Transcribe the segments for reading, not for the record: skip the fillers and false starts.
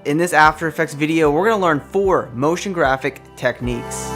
In this After Effects video, we're going to learn 4 motion graphic techniques.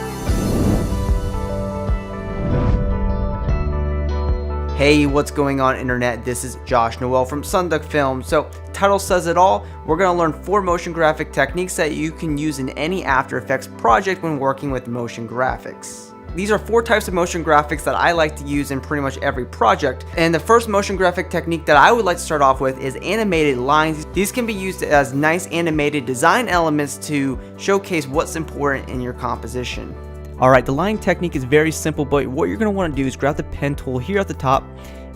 Hey, what's going on internet? This is Josh Noel from Sunduck Films. So, title says it all. We're going to learn 4 motion graphic techniques that you can use in any After Effects project when working with motion graphics. These are 4 types of motion graphics that I like to use in pretty much every project. And the first motion graphic technique that I would like to start off with is animated lines. These can be used as nice animated design elements to showcase what's important in your composition. Alright, the line technique is very simple, but what you're going to want to do is grab the pen tool here at the top,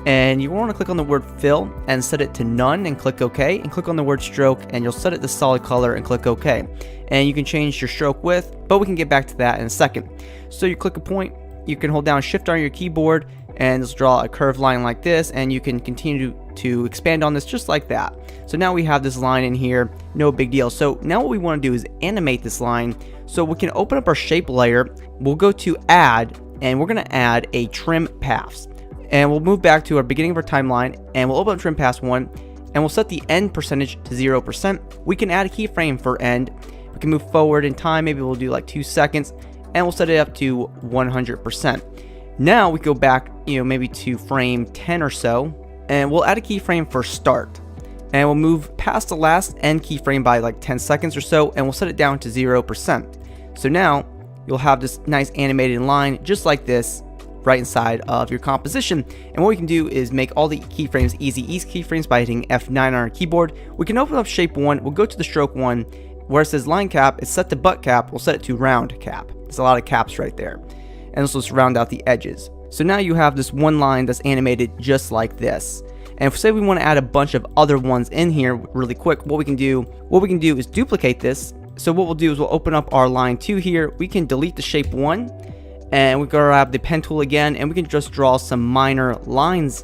and you want to click on the word fill and set it to none and click OK, and click on the word stroke and you'll set it to solid color and click OK. And you can change your stroke width, but we can get back to that in a second. So you click a point, you can hold down shift on your keyboard and just draw a curved line like this, and you can continue to expand on this just like that. So now we have this line in here, no big deal. So now what we want to do is animate this line. So we can open up our shape layer, we'll go to add, and we're going to add a trim paths. And we'll move back to our beginning of our timeline, and we'll open up trim pass 1, and we'll set the end percentage to 0%. We can add a keyframe for end. We can move forward in time, maybe we'll do like 2 seconds, and we'll set it up to 100%. Now we go back, maybe to frame 10 or so, and we'll add a keyframe for start. And we'll move past the last end keyframe by like 10 seconds or so, and we'll set it down to 0%. So now you'll have this nice animated line just like this right inside of your composition. And what we can do is make all the keyframes easy ease keyframes by hitting F9 on our keyboard. We can open up shape 1, we'll go to the stroke 1, where it says line cap, it's set to butt cap, we'll set it to round cap. There's a lot of caps right there. And this will just round out the edges. So now you have this one line that's animated just like this. And if say we want to add a bunch of other ones in here really quick, what we can do is duplicate this. So what we'll do is we'll open up our line 2 here. We can delete the shape 1, and we grab the pen tool again, and we can just draw some minor lines.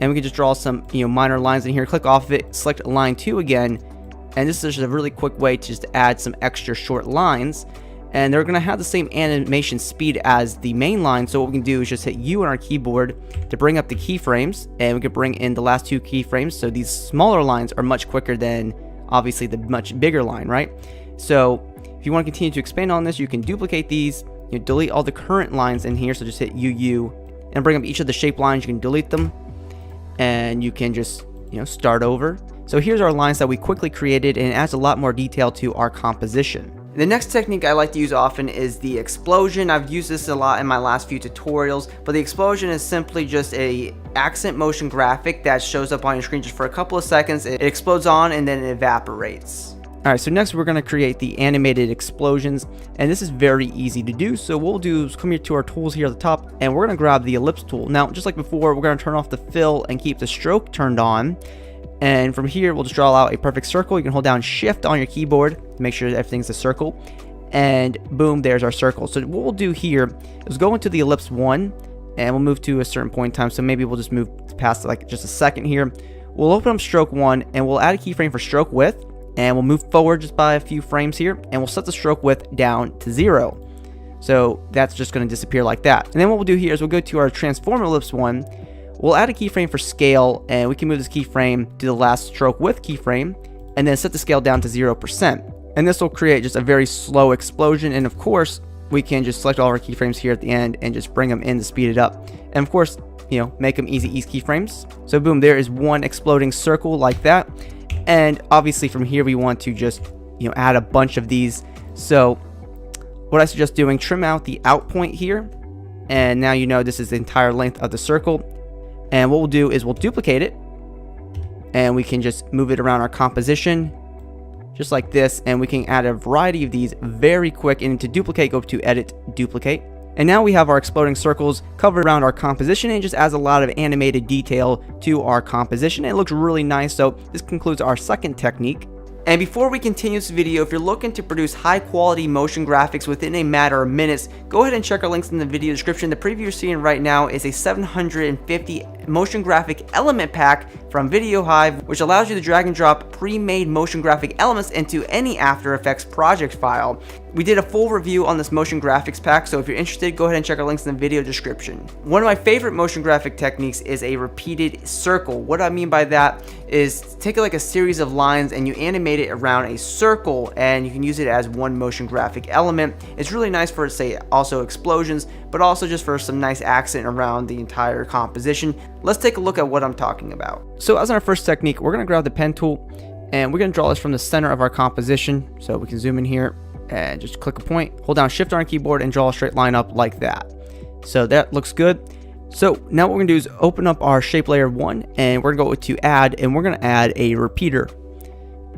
And we can just draw some minor lines in here. Click off of it, select line 2 again, and this is just a really quick way to just add some extra short lines. And they're going to have the same animation speed as the main line. So what we can do is just hit U on our keyboard to bring up the keyframes, and we can bring in the last 2 keyframes. So these smaller lines are much quicker than obviously the much bigger line, right? So if you want to continue to expand on this, you can duplicate these, delete all the current lines in here. So just hit UU and bring up each of the shape lines. You can delete them, and you can just start over. So here's our lines that we quickly created, and it adds a lot more detail to our composition. The next technique I like to use often is the explosion. I've used this a lot in my last few tutorials, but the explosion is simply just a accent motion graphic that shows up on your screen just for a couple of seconds. It explodes on and then it evaporates. Alright, so next we're going to create the animated explosions, and this is very easy to do. So what we'll do is come here to our tools here at the top, and we're going to grab the ellipse tool. Now, just like before, we're going to turn off the fill and keep the stroke turned on. And from here, we'll just draw out a perfect circle. You can hold down shift on your keyboard to make sure everything's a circle. And boom, there's our circle. So what we'll do here is go into the ellipse 1, and we'll move to a certain point in time. So maybe we'll just move past like just a second here. We'll open up stroke 1, and we'll add a keyframe for stroke width. And we'll move forward just by a few frames here, and we'll set the stroke width down to 0. So that's just going to disappear like that. And then what we'll do here is we'll go to our transform ellipse 1. We'll add a keyframe for scale, and we can move this keyframe to the last stroke width keyframe, and then set the scale down to 0%. And this will create just a very slow explosion. And of course, we can just select all our keyframes here at the end and just bring them in to speed it up. And of course, make them easy ease keyframes. So boom, there is one exploding circle like that. And obviously from here we want to just add a bunch of these. So what I suggest doing, trim out the out point here, and now this is the entire length of the circle. And what we'll do is we'll duplicate it, and we can just move it around our composition just like this, and we can add a variety of these very quick. And to duplicate, go to edit, duplicate. And now we have our exploding circles covered around our composition, and it just adds a lot of animated detail to our composition. It looks really nice. So this concludes our second technique. And before we continue this video, if you're looking to produce high quality motion graphics within a matter of minutes, go ahead and check our links in the video description. The preview you're seeing right now is a 750 Motion Graphic Element Pack from VideoHive, which allows you to drag and drop pre-made motion graphic elements into any After Effects project file. We did a full review on this motion graphics pack, so if you're interested, go ahead and check our links in the video description. One of my favorite motion graphic techniques is a repeated circle. What I mean by that is take like a series of lines and you animate it around a circle, and you can use it as one motion graphic element. It's really nice for, say, also explosions, but also just for some nice accent around the entire composition. Let's take a look at what I'm talking about. So as our first technique, we're going to grab the pen tool and we're going to draw this from the center of our composition. So we can zoom in here and just click a point, hold down Shift on our keyboard and draw a straight line up like that. So that looks good. So now what we're going to do is open up our shape layer 1 and we're going to go to add, and we're going to add a repeater.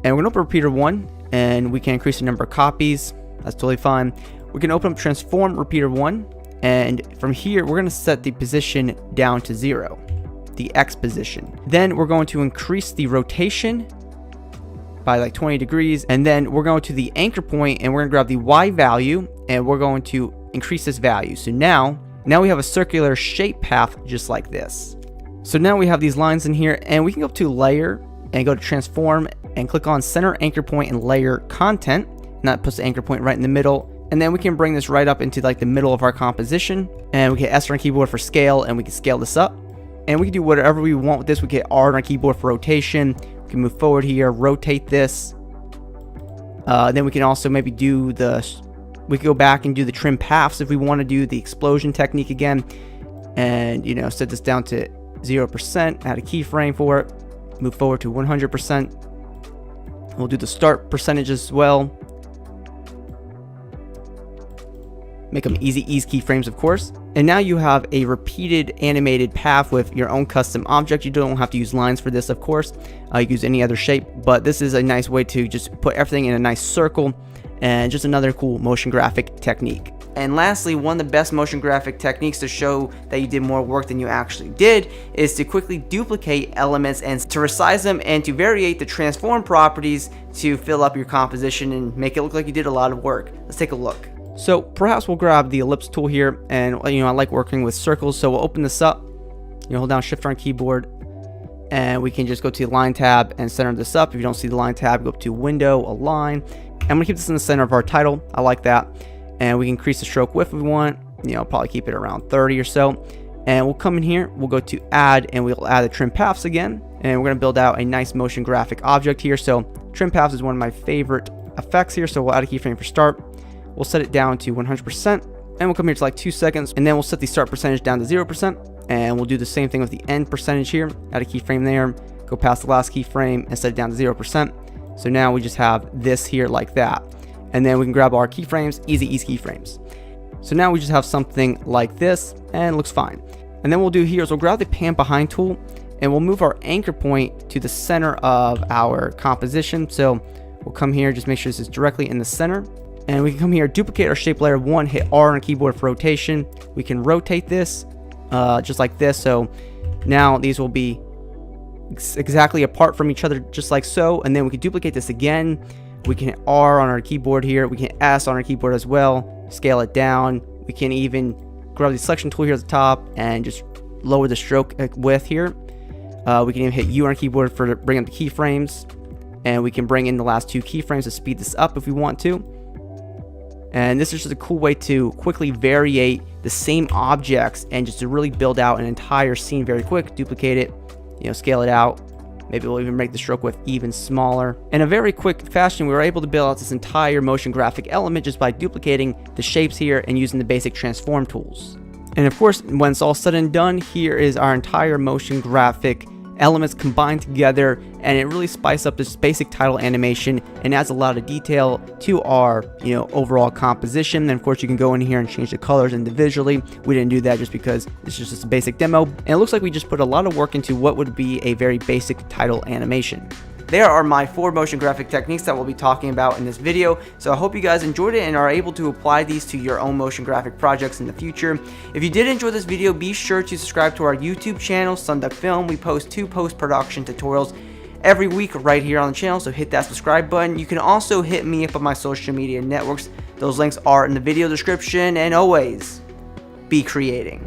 And we're going to open repeater 1 and we can increase the number of copies. That's totally fine. We can open up transform repeater 1, and from here we're going to set the position down to 0, the X position. Then we're going to increase the rotation by like 20 degrees, and then we're going to the anchor point and we're going to grab the Y value and we're going to increase this value. So now we have a circular shape path just like this. So now we have these lines in here, and we can go up to layer and go to transform and click on center anchor point and layer content, and that puts the anchor point right in the middle. And then we can bring this right up into like the middle of our composition, and we can S on our keyboard for scale, and we can scale this up, and we can do whatever we want with this. We can hit R on our keyboard for rotation. We can move forward here, rotate this. Then we can also maybe do we can go back and do the trim paths if we want to do the explosion technique again, and set this down to 0%, add a keyframe for it, move forward to 100%. We'll do the start percentage as well. Make them easy ease keyframes, of course. And now you have a repeated animated path with your own custom object. You don't have to use lines for this, of course. You can use any other shape, but this is a nice way to just put everything in a nice circle, and just another cool motion graphic technique. And lastly, one of the best motion graphic techniques to show that you did more work than you actually did is to quickly duplicate elements and to resize them and to variate the transform properties to fill up your composition and make it look like you did a lot of work. Let's take a look. So perhaps we'll grab the ellipse tool here, and I like working with circles, so we'll open this up. Hold down Shift on our keyboard, and we can just go to the line tab and center this up. If you don't see the line tab, go up to window, align. I'm gonna keep this in the center of our title. I like that. And we can increase the stroke width if we want. Probably keep it around 30 or so. And we'll come in here, we'll go to add, and we'll add the trim paths again. And we're gonna build out a nice motion graphic object here. So trim paths is one of my favorite effects here. So we'll add a keyframe for start. We'll set it down to 100%. And we'll come here to like 2 seconds. And then we'll set the start percentage down to 0%. And we'll do the same thing with the end percentage here. Add a keyframe there, go past the last keyframe and set it down to 0%. So now we just have this here like that. And then we can grab our keyframes, easy ease keyframes. So now we just have something like this, and it looks fine. And then what we'll do here is we'll grab the pan behind tool and we'll move our anchor point to the center of our composition. So we'll come here, just make sure this is directly in the center. And we can come here, duplicate our shape layer 1, hit R on our keyboard for rotation. We can rotate this just like this. So now these will be exactly apart from each other, just like so. And then we can duplicate this again. We can hit R on our keyboard here. We can hit S on our keyboard as well. Scale it down. We can even grab the selection tool here at the top and just lower the stroke width here. We can even hit U on our keyboard for bring up the keyframes. And we can bring in the last 2 keyframes to speed this up if we want to. And this is just a cool way to quickly variate the same objects and just to really build out an entire scene very quick. Duplicate it, scale it out. Maybe we'll even make the stroke width even smaller. In a very quick fashion, we were able to build out this entire motion graphic element just by duplicating the shapes here and using the basic transform tools. And of course, when it's all said and done, here is our entire motion graphic elements combined together, and it really spices up this basic title animation and adds a lot of detail to our overall composition. And of course, you can go in here and change the colors individually. We didn't do that just because this is just a basic demo, and it looks like we just put a lot of work into what would be a very basic title animation. There are my 4 motion graphic techniques that we'll be talking about in this video, so I hope you guys enjoyed it and are able to apply these to your own motion graphic projects in the future. If you did enjoy this video, be sure to subscribe to our YouTube channel, Sunduck Film. We post 2 post-production tutorials every week right here on the channel, so hit that subscribe button. You can also hit me up on my social media networks. Those links are in the video description, and always be creating.